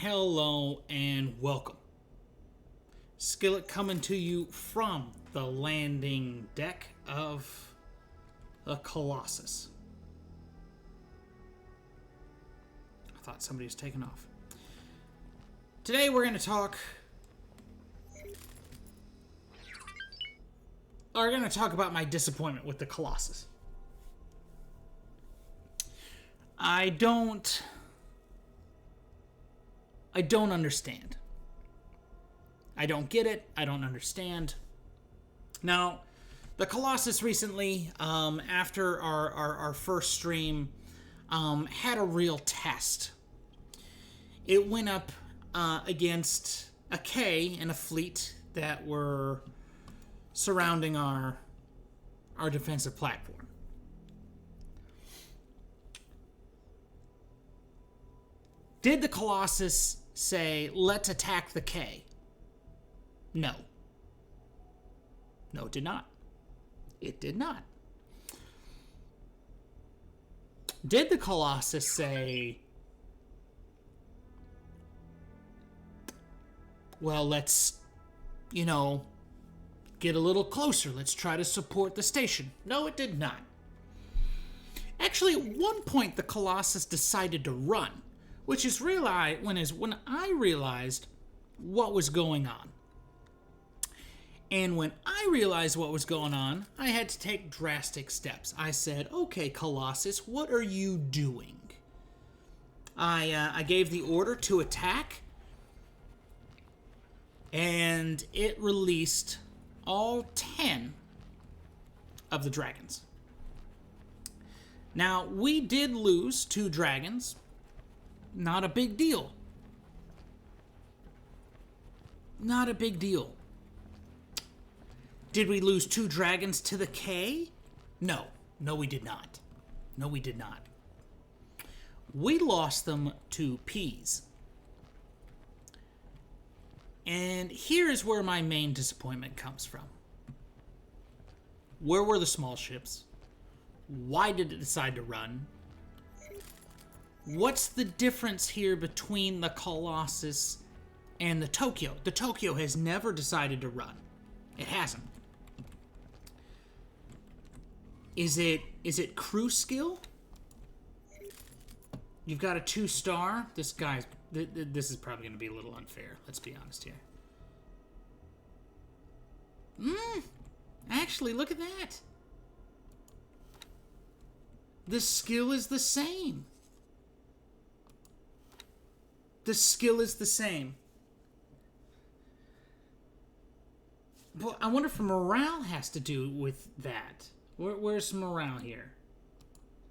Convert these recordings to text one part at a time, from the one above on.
Hello and welcome. Skillet coming to you from the landing deck of the Colossus. I thought somebody was taking off. Today we're going to talk about my disappointment with the Colossus. I don't understand. I don't get it. I don't understand. Now, the Colossus recently, after our first stream, had a real test. It went up against a K and a fleet that were surrounding our defensive platform. Did the Colossus say, let's attack the K? No. No, it did not. It did not. Did the Colossus say, well, let's, get a little closer. Let's try to support the station? No, it did not. Actually, at one point, the Colossus decided to run, which is when I realized what was going on. And when I realized what was going on, I had to take drastic steps. I said, okay, Colossus, what are you doing? I gave the order to attack, and it released all 10 of the dragons. Now, we did lose 2 dragons. Not a big deal. Not a big deal. Did we lose 2 dragons to the K? No. No, we did not. No, we did not. We lost them to P's. And here is where my main disappointment comes from. Where were the small ships? Why did it decide to run? What's the difference here between the Colossus and the Tokyo? The Tokyo has never decided to run. It hasn't. Is it crew skill? You've got a 2-star. This is probably going to be a little unfair. Let's be honest here. Actually, look at that. The skill is the same. The skill is the same. Well, I wonder if morale has to do with that. Where's morale here?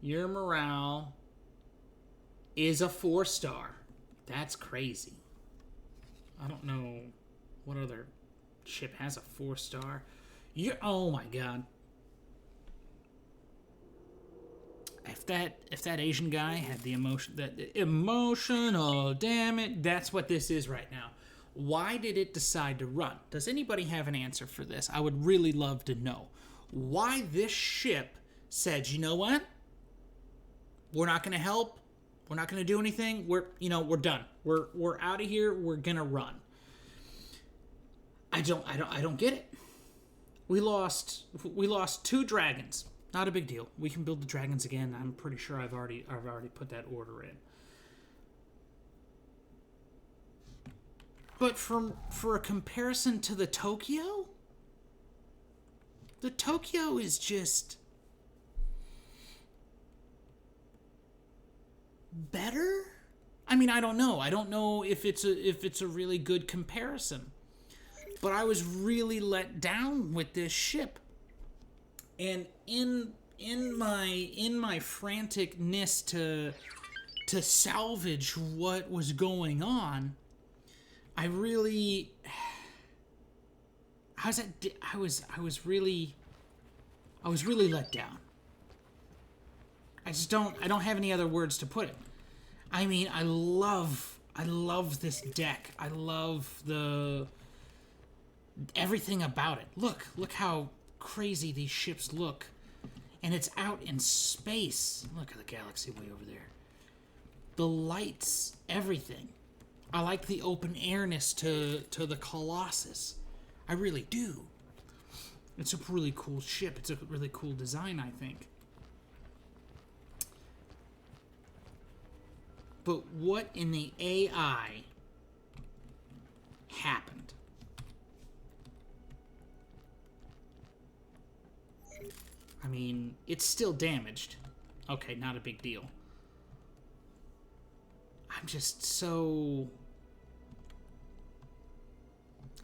Your morale is a 4-star. That's crazy. I don't know what other ship has a 4-star. Oh my god. If that Asian guy had the emotional, damn it, that's what this is right now. Why did it decide to run? Does anybody have an answer for this? I would really love to know. Why this ship said, you know what? We're not going to help. We're not going to do anything. We're done. We're out of here. We're going to run. I don't get it. We lost 2 dragons. Not a big deal. We can build the dragons again. I'm pretty sure I've already put that order in. But for a comparison to the Tokyo is just better. I mean, I don't know. I don't know if it's a really good comparison. But I was really let down with this ship. And in my franticness to salvage what was going on, I was really let down. I don't have any other words to put it. I mean, I love this deck. I love everything about it. Look how crazy these ships look. And it's out in space. Look at the galaxy way over there. The lights, everything. I like the open airness to the Colossus. I really do. It's a really cool ship. It's a really cool design, I think. But what in the AI happened? I mean, it's still damaged. Okay, not a big deal. I'm just so...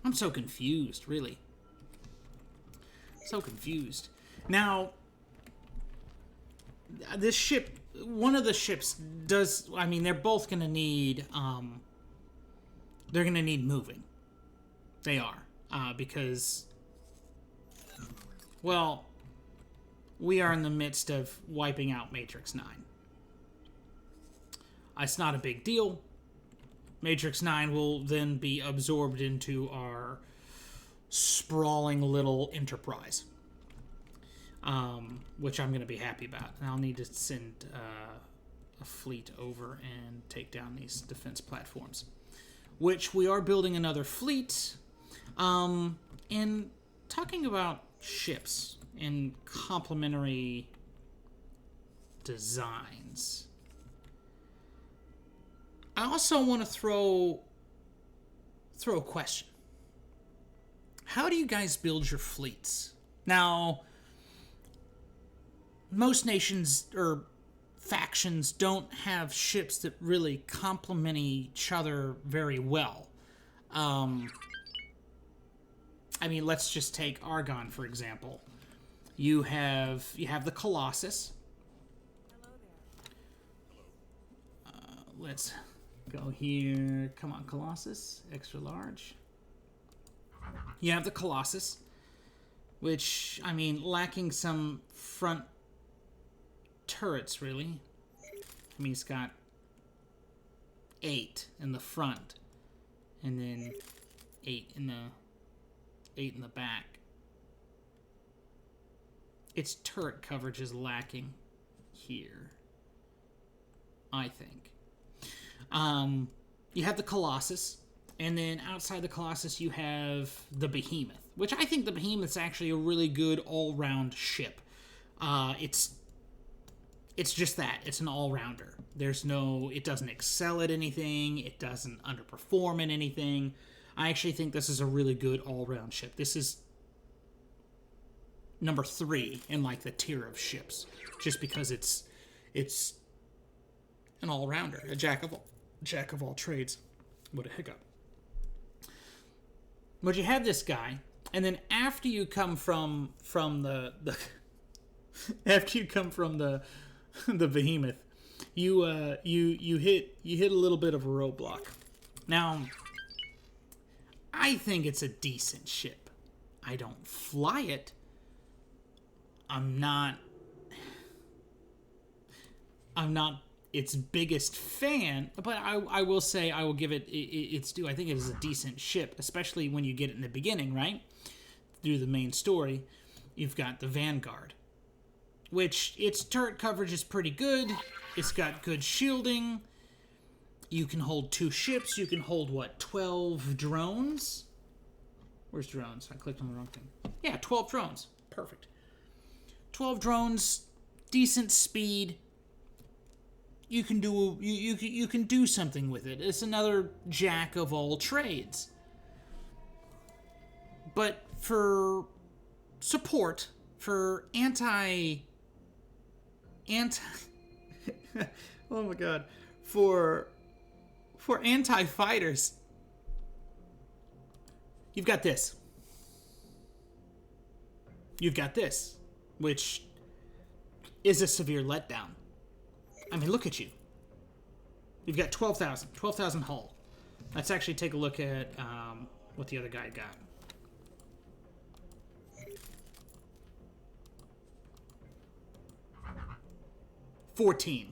I'm so confused, really. So confused. Now, this ship, one of the ships does, I mean, they're both going to need, they're going to need moving. They are. Because, well, we are in the midst of wiping out Matrix 9. It's not a big deal. Matrix 9 will then be absorbed into our sprawling little enterprise, which I'm going to be happy about. And I'll need to send a fleet over and take down these defense platforms, which we are building another fleet. And talking about ships and complementary designs, I also want to throw a question. How do you guys build your fleets? Now, most nations or factions don't have ships that really complement each other very well. I mean, let's just take Argon, for example. You have the Colossus. Let's go here. Come on, Colossus. Extra large. You have the Colossus, which, I mean, lacking some front turrets, really. I mean, it's got 8 in the front, and then 8 in the back. Its turret coverage is lacking here, I think. You have the Colossus, and then outside the Colossus you have the Behemoth, which I think the Behemoth's actually a really good all-round ship. It's just that. It's an all-rounder. It doesn't excel at anything. It doesn't underperform in anything. I actually think this is a really good all-round ship. This is number 3 in, like, the tier of ships, just because it's an all-rounder, a jack of all trades. What a hiccup. But you have this guy, and then after you come from the after you come from the Behemoth, you hit a little bit of a roadblock. Now, I think it's a decent ship. I don't fly it. I'm not its biggest fan, but I will say I will give it its due. I think it is a decent ship, especially when you get it in the beginning, right? Through the main story, you've got the Vanguard, which its turret coverage is pretty good. It's got good shielding. You can hold 2 ships. You can hold, what, 12 drones? Where's drones? I clicked on the wrong thing. Yeah, 12 drones. Perfect. 12 drones, decent speed. You can do something with it. It's another jack of all trades. But for support, for anti oh my god, for anti-fighters, you've got this. You've got this, which is a severe letdown. I mean, look at you. You've got 12,000 hull. Let's actually take a look at what the other guy got. $14.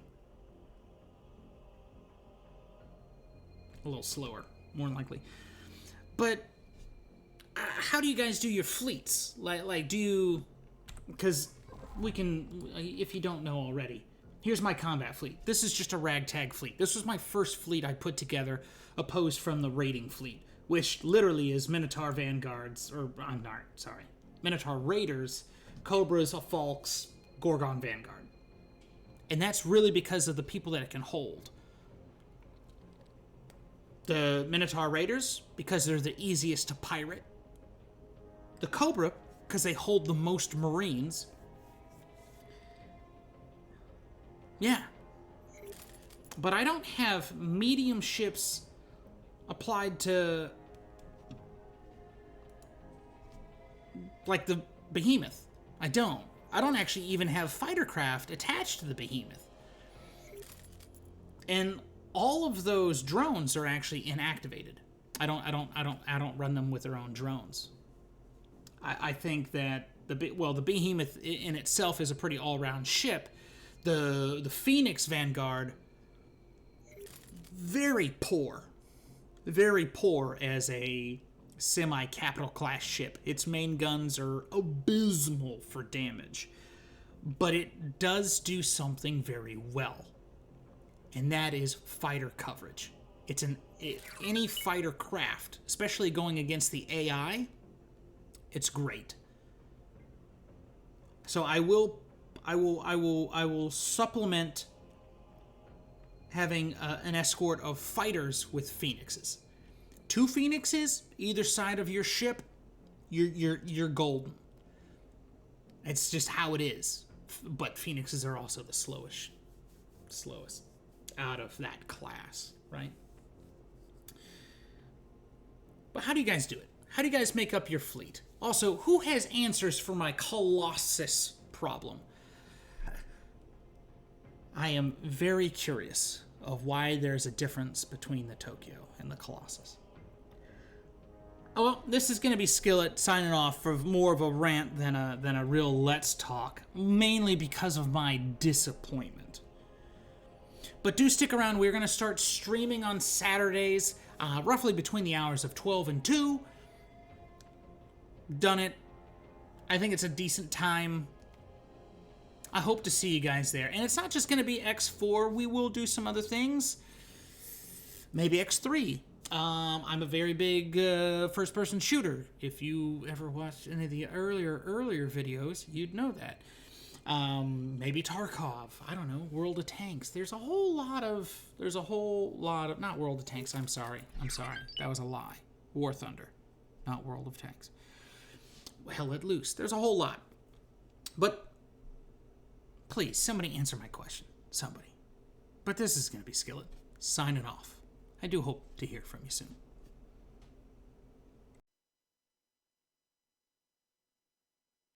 A little slower, more than likely. But how do you guys do your fleets? Like do you... Because we can... If you don't know already, Here's my combat fleet. This is just a ragtag fleet. This was my first fleet I put together, opposed from the raiding fleet, which literally is Minotaur Vanguards, or I'm not, sorry, Minotaur Raiders, Cobras, Falks, Gorgon Vanguard. And that's really because of the people that it can hold. The Minotaur Raiders, because they're the easiest to pirate. The Cobra, because they hold the most Marines. Yeah. But I don't have medium ships applied to, like, the Behemoth. I don't. I don't actually even have fighter craft attached to the Behemoth. And all of those drones are actually inactivated. I don't run them with their own drones. I think that the Behemoth in itself is a pretty all-round ship. The Phoenix Vanguard, very poor as a semi-capital class ship. Its main guns are abysmal for damage, but it does do something very well, and that is fighter coverage. Any fighter craft, especially going against the AI, it's great. So I will supplement having an escort of fighters with Phoenixes. 2 Phoenixes either side of your ship, you're golden. It's just how it is. But Phoenixes are also the slowest out of that class, right? But how do you guys do it? How do you guys make up your fleet? Also, who has answers for my Colossus problem? I am very curious of why there's a difference between the Tokyo and the Colossus. Oh, well, this is going to be Skillet signing off for more of a rant than a real let's talk, mainly because of my disappointment. But do stick around. We're going to start streaming on Saturdays, roughly between the hours of 12 and 2. Done it. I think it's a decent time. I hope to see you guys there. And it's not just going to be X4. We will do some other things. Maybe X3. I'm a very big first-person shooter. If you ever watched any of the earlier videos, you'd know that. Maybe Tarkov. I don't know. World of Tanks. There's a whole lot of... Not World of Tanks. I'm sorry. That was a lie. War Thunder. Not World of Tanks. Hell Let Loose. There's a whole lot. But... please, somebody answer my question. Somebody. But this is going to be Skillet signing off. I do hope to hear from you soon.